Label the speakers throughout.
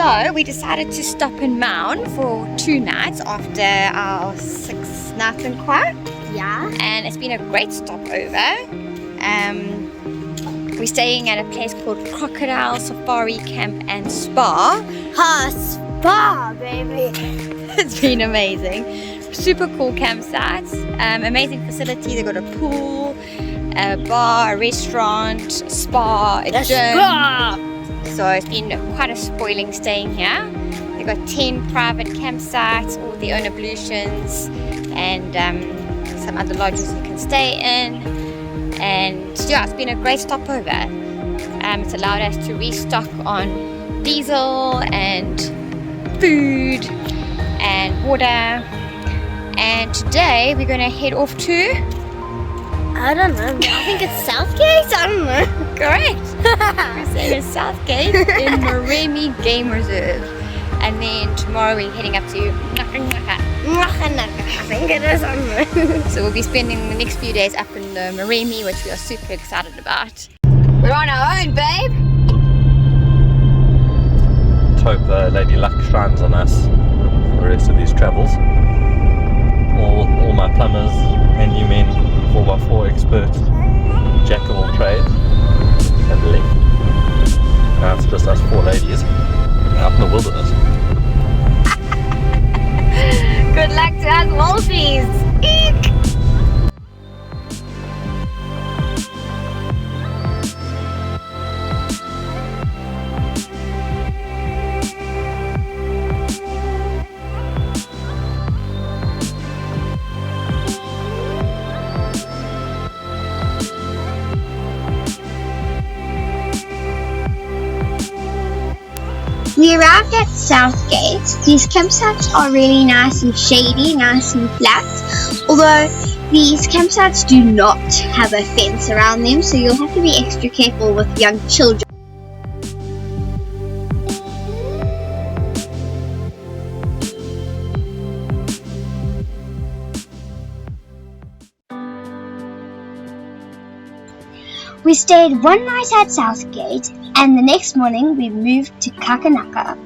Speaker 1: So we decided to stop in Maun for 2 nights after our 6 nights in Kwa.
Speaker 2: Yeah.
Speaker 1: And it's been a great stopover. We're staying at a place called Crocodile Safari Camp and Spa.
Speaker 2: Spa, baby.
Speaker 1: It's been amazing. Super cool campsites. Amazing facility. They've got a pool, a bar, a restaurant, spa, a gym.
Speaker 2: Spa.
Speaker 1: So it's been quite a spoiling staying here. They've got 10 private campsites, all their own ablutions, and some other lodges you can stay in. And yeah, it's been a great stopover. It's allowed us to restock on diesel and food and water. And today we're going to head off to...
Speaker 2: I don't know. I think it's Southgate. I don't know.
Speaker 1: Correct. We're staying in Southgate in Moremi Game Reserve. And then tomorrow we're heading up to
Speaker 2: I think it is. I don't know.
Speaker 1: So we'll be spending the next few days up in the Moremi, which we are super excited about. We're on our own, babe.
Speaker 3: Let's hope Lady Luck shines on us for the rest of these travels. All my plumbers, handymen, 4x4 experts, jack of all trades, have left. Now it's just us 4 ladies out in the wilderness.
Speaker 1: Good luck to us wolfies. Eek.
Speaker 4: We arrived at Southgate. These campsites are really nice and shady, nice and flat. Although these campsites do not have a fence around them, so you'll have to be extra careful with young children. We stayed 1 night at Southgate, and the next morning we moved to Kakanaka.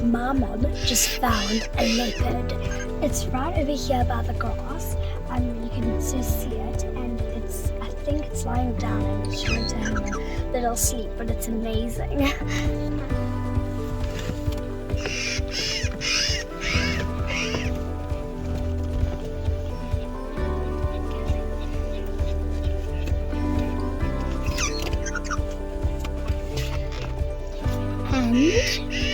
Speaker 2: My mom just found a leopard. It's right over here by the grass. You can just see it, and I think it's lying down and it's trying to have a little sleep, but it's amazing.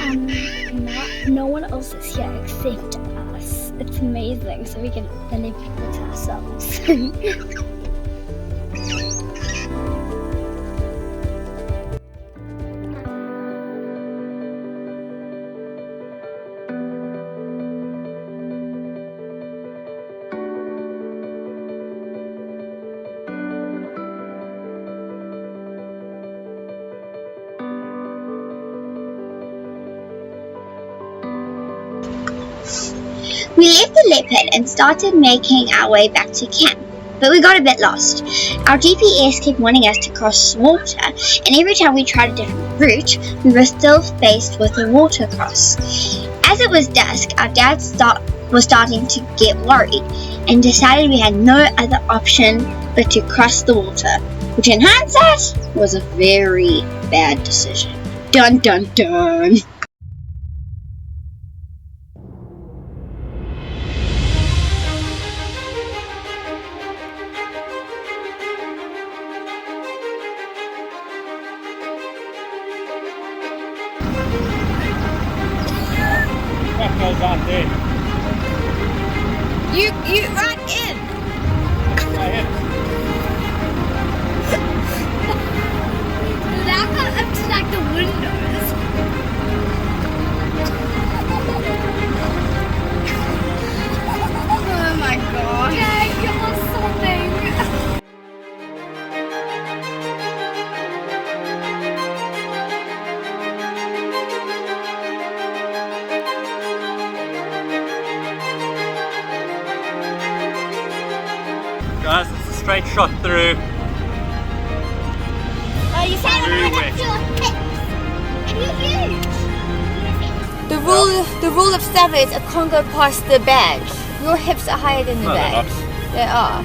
Speaker 2: And no one else is here except us. It's amazing, so we can leave people to ourselves.
Speaker 4: We left the leopard and started making our way back to camp, but we got a bit lost. Our GPS kept wanting us to cross water, and every time we tried a different route, we were still faced with a water cross. As it was dusk, our dad was starting to get worried and decided we had no other option but to cross the water, which in hindsight was a very bad decision. Dun dun dun!
Speaker 3: What goes on there?
Speaker 1: You run in.
Speaker 3: My head.
Speaker 2: like the windows. Oh my god. Yeah, give us something.
Speaker 3: Guys, it's a straight shot through.
Speaker 1: Oh, you said
Speaker 3: Very wet.
Speaker 1: The rule of Sava is I can't go past the badge. Your hips are higher than the
Speaker 3: No, they're
Speaker 1: badge.
Speaker 3: not.
Speaker 1: They are.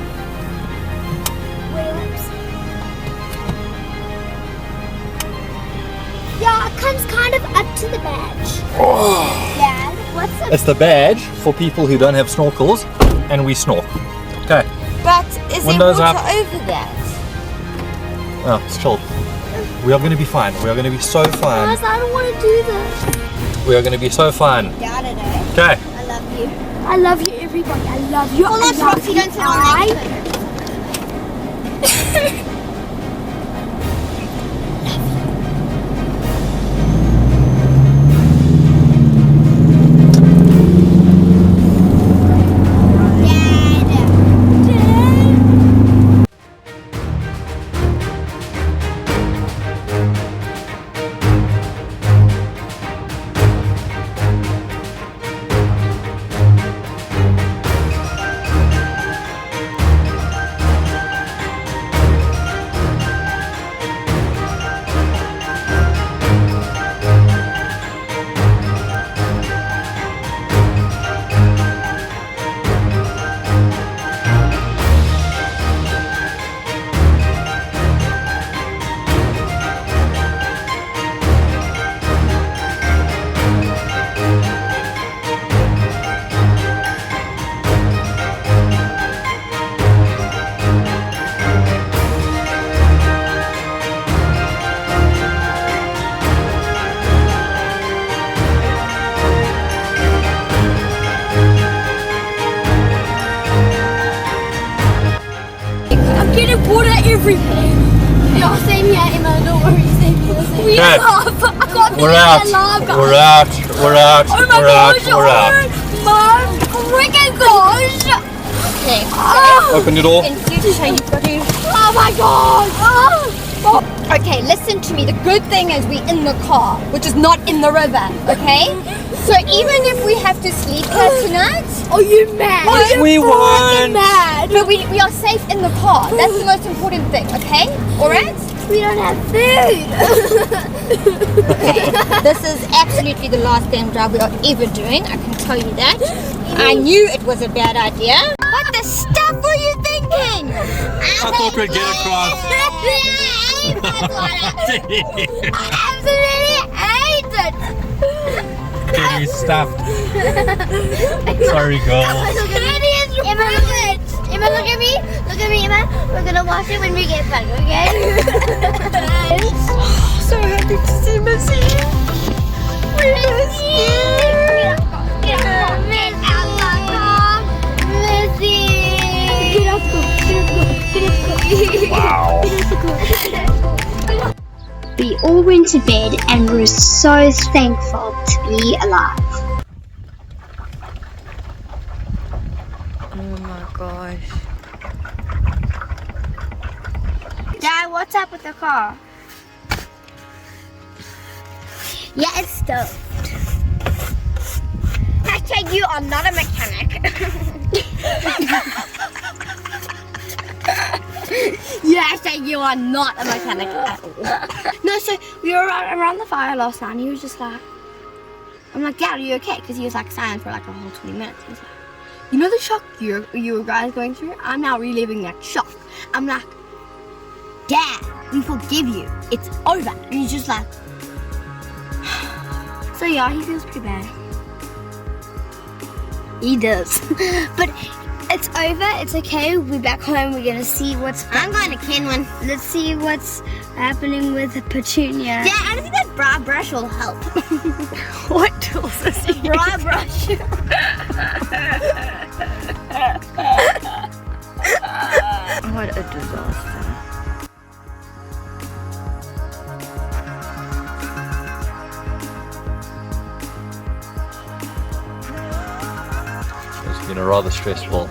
Speaker 2: Yeah, it comes kind of up to the badge. Dad, what's the
Speaker 3: It's the badge for people who don't have snorkels, and we snork. Okay.
Speaker 1: But is
Speaker 3: Windows
Speaker 1: there water
Speaker 3: up.
Speaker 1: over that?
Speaker 3: Oh, it's chilled. We are going to be fine. We are going to be so fine.
Speaker 2: Guys, I don't want to do this.
Speaker 3: We are going to be so fine.
Speaker 1: Got it, eh?
Speaker 3: Okay.
Speaker 2: I love you. I love you, everybody. I love you.
Speaker 1: Well, that's Roxy, don't sit on that.
Speaker 2: everywhere. Yeah, same here, Emma. Don't worry, same here. Same here.
Speaker 3: Okay.
Speaker 2: I got
Speaker 3: We're out. We're out. We're out.
Speaker 2: Oh my
Speaker 3: We're out.
Speaker 2: gosh!
Speaker 3: We're out.
Speaker 2: Oh my freaking gosh!
Speaker 1: Okay.
Speaker 2: Oh,
Speaker 3: Open your door.
Speaker 1: In future, you've got to.
Speaker 2: oh my gosh! Oh.
Speaker 1: Okay, listen to me. The good thing is we're in the car, which is not in the river. Okay. So even if we have to sleep here tonight,
Speaker 2: Are you mad?
Speaker 3: Yes,
Speaker 2: Are you
Speaker 3: we
Speaker 2: freaking
Speaker 3: won.
Speaker 2: mad?
Speaker 1: but we are safe in the car. That's the most important thing. Okay. All right.
Speaker 2: We don't have food.
Speaker 1: Okay. This is absolutely the last damn drive we are ever doing. I can tell you that. I knew it was a bad idea. What the stuff were you thinking?
Speaker 3: I thought we'd get across.
Speaker 2: I absolutely hate it.
Speaker 3: Getting stuffed. Sorry, girl.
Speaker 2: Emma, Emma, look at me. Look at me, Emma. We're gonna wash it when we get back, okay?
Speaker 1: So happy to see Missy. We miss you.
Speaker 3: Wow.
Speaker 4: We all went to bed and were so thankful to be alive.
Speaker 1: Oh my gosh.
Speaker 2: Dad, what's up with the car? Yeah, it's stoked.
Speaker 1: Hashtag you are not a mechanic.
Speaker 2: Yeah, hashtag you are not a mechanic at all. No, so we were around the fire last night and he was just like, I'm like, Dad, are you okay? Because he was like silent for like a whole 20 minutes. He was like, you know the shock you guys going through? I'm now reliving that shock. I'm like, Dad, we forgive you. It's over. And he's just like, so yeah, he feels pretty bad. He does. But it's over. It's okay. We're back home. We're gonna see what's.
Speaker 1: I'm going to Kenwan.
Speaker 2: Let's see what's happening with Petunia.
Speaker 1: Yeah, I don't think that bra brush will help.
Speaker 2: What tools is he?
Speaker 1: Bra brush.
Speaker 2: What a disaster.
Speaker 3: been a rather stressful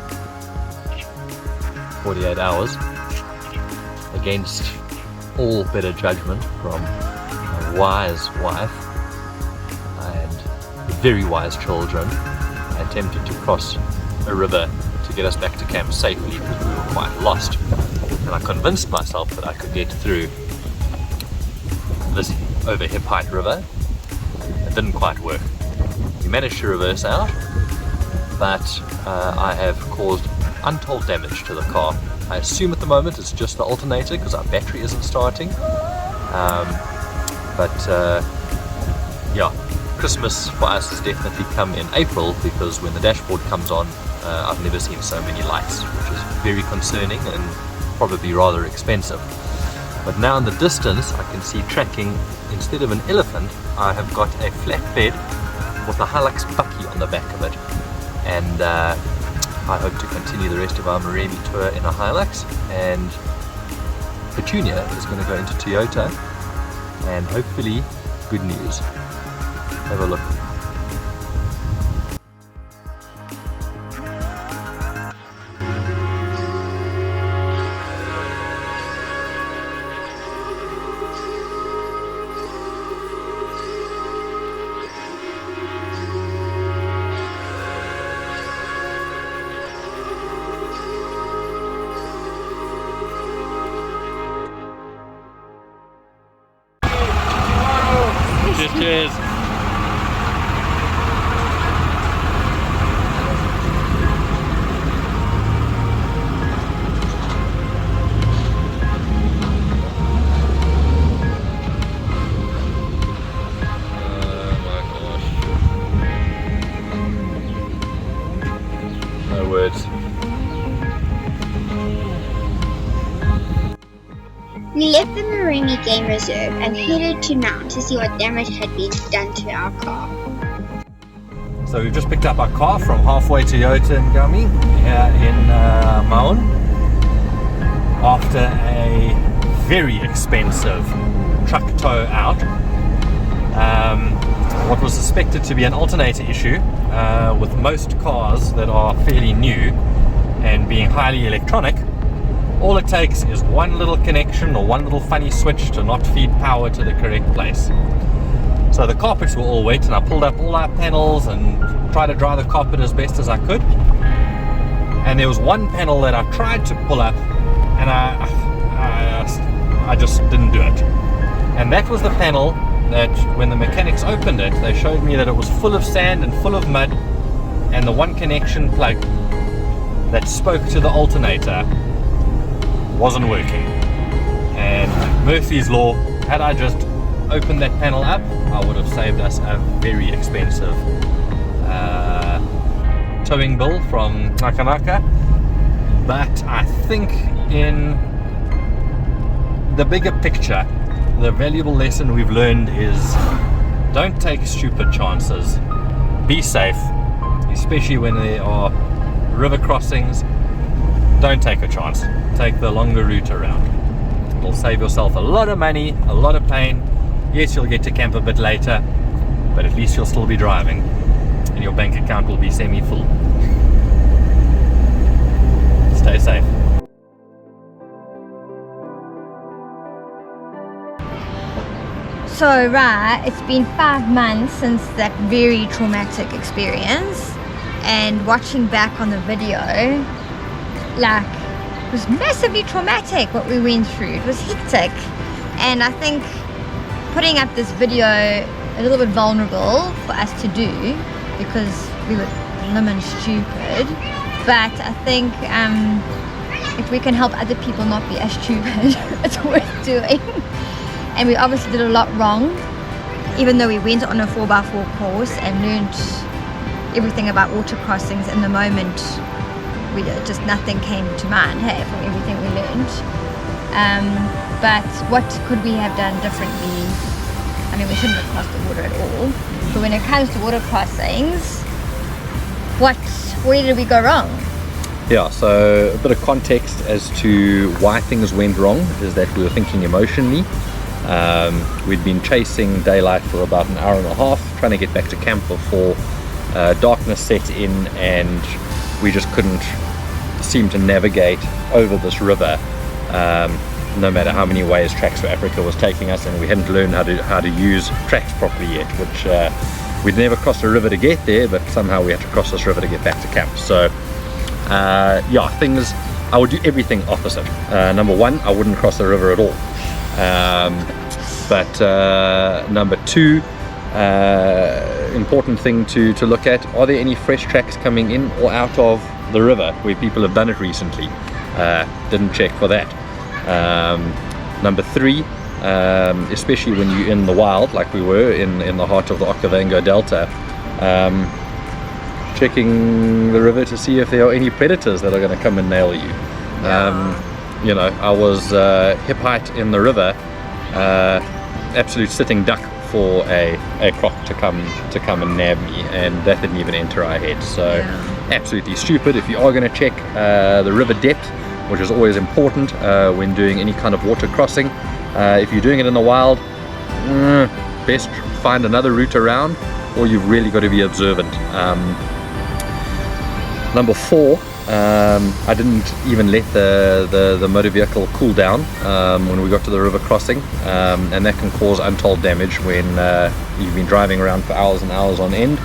Speaker 3: 48 hours against all better judgment from my wise wife and very wise children. I attempted to cross a river to get us back to camp safely because we were quite lost, and I convinced myself that I could get through this over hip height river. It didn't quite work. We managed to reverse out, but I have caused untold damage to the car. I assume at the moment it's just the alternator because our battery isn't starting. Yeah, Christmas for us has definitely come in April, because when the dashboard comes on, I've never seen so many lights, which is very concerning and probably rather expensive. But now in the distance I can see tracking, instead of an elephant, I have got a flatbed with a Hilux bucky on the back of it. And I hope to continue the rest of our Moremi tour in a Hilux, and Petunia is going to go into Toyota, and hopefully good news. Have a look. Cheers. No words.
Speaker 4: We left the Moremi Game Reserve and headed to Mount to see what damage had been done to our car.
Speaker 3: So we've just picked up our car from halfway Toyota in Garmin here in Maun, after a very expensive truck tow out. What was suspected to be an alternator issue, with most cars that are fairly new and being highly electronic. All it takes is one little connection or one little funny switch to not feed power to the correct place. So the carpets were all wet, and I pulled up all our panels and tried to dry the carpet as best as I could. And there was one panel that I tried to pull up, and I just didn't do it. And that was the panel that when the mechanics opened it, they showed me that it was full of sand and full of mud, and the one connection plug that spoke to the alternator wasn't working. And Murphy's Law, had I just opened that panel up, I would have saved us a very expensive towing bill from Nakanaka. But I think in the bigger picture, the valuable lesson we've learned is don't take stupid chances. Be safe, especially when there are river crossings. Don't take a chance. Take the longer route around. It'll save yourself a lot of money, a lot of pain. Yes, you'll get to camp a bit later, but at least you'll still be driving, and your bank account will be semi-full. Stay safe.
Speaker 1: So, right, it's been 5 months since that very traumatic experience, and watching back on the video, like, it was massively traumatic what we went through. It was hectic, and I think putting up this video a little bit vulnerable for us to do, because we were lemon stupid, but I think if we can help other people not be as stupid, it's worth doing. And we obviously did a lot wrong, even though we went on a 4x4 course and learned everything about water crossings. In the moment, just nothing came to mind, hey, from everything we learned. But what could we have done differently? I mean, we shouldn't have crossed the water at all. But when it comes to water crossings, where did we go wrong?
Speaker 3: Yeah, so a bit of context as to why things went wrong is that we were thinking emotionally. We'd been chasing daylight for about an hour and a half, trying to get back to camp before darkness set in, and we just couldn't seem to navigate over this river, no matter how many ways Tracks for Africa was taking us, and we hadn't learned how to use tracks properly yet, which we'd never crossed a river to get there, but somehow we had to cross this river to get back to camp. So yeah, things, I would do everything opposite. Number one, I wouldn't cross the river at all. But number two, important thing to look at, are there any fresh tracks coming in or out of the river where people have done it recently? Didn't check for that. Number three, especially when you're in the wild like we were in the heart of the Okavango Delta, checking the river to see if there are any predators that are going to come and nail you. You know, I was hip height in the river, absolute sitting duck for a croc to come and nab me, and that didn't even enter our head. So absolutely stupid. If you are going to check the river depth, which is always important when doing any kind of water crossing, if you're doing it in the wild, best find another route around, or you've really got to be observant. Number four, I didn't even let the motor vehicle cool down when we got to the river crossing, and that can cause untold damage when you've been driving around for hours and hours on end.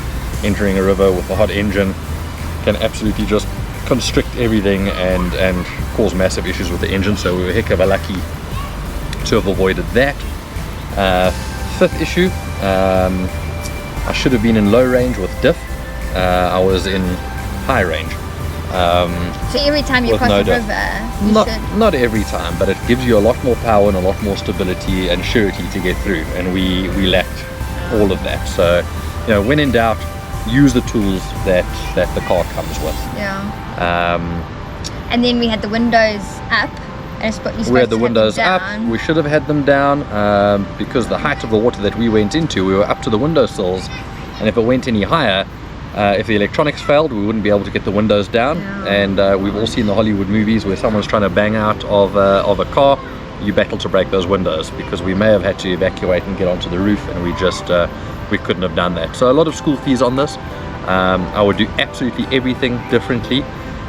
Speaker 3: Entering a river with a hot engine can absolutely just constrict everything and cause massive issues with the engine, so we were heck of a lucky to have avoided that. Fifth issue, I should have been in low range with diff. I was in high range.
Speaker 1: So every time you cross the river,
Speaker 3: not every time, but it gives you a lot more power and a lot more stability and surety to get through, and we lacked all of that. So, you know, when in doubt, use the tools that the car comes with.
Speaker 1: And then we had the windows up, and
Speaker 3: we had the windows up. We should have had them down because the height of the water that we went into, we were up to the windowsills, and if it went any higher, if the electronics failed, we wouldn't be able to get the windows down. And we've all seen the Hollywood movies where someone's trying to bang out of a car. You battle to break those windows, because we may have had to evacuate and get onto the roof, and we just we couldn't have done that. So a lot of school fees on this. I would do absolutely everything differently.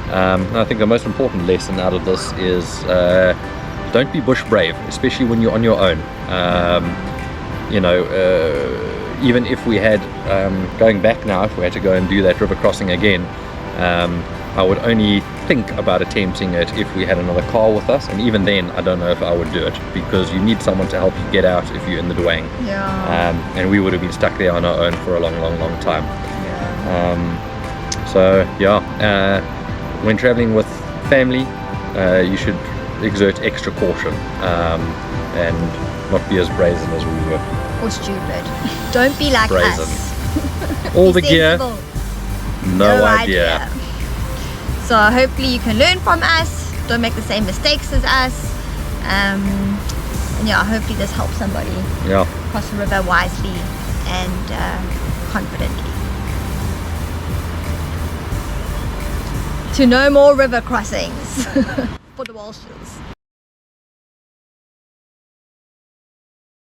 Speaker 3: And I think the most important lesson out of this is don't be bush brave, especially when you're on your own. You know, even if we had, going back now, if we had to go and do that river crossing again, I would only think about attempting it if we had another car with us, and even then I don't know if I would do it, because you need someone to help you get out if you're in the douang. And we would have been stuck there on our own for a long time. So yeah, when traveling with family, you should exert extra caution and not be as brazen as we were.
Speaker 1: Or stupid. Don't be like
Speaker 3: brazen.
Speaker 1: us.
Speaker 3: All
Speaker 1: Be
Speaker 3: the gear,
Speaker 1: sensible.
Speaker 3: no idea.
Speaker 1: So hopefully you can learn from us. Don't make the same mistakes as us. And yeah, hopefully this helps somebody cross the river wisely and confidently. To no more river crossings for the Walshes.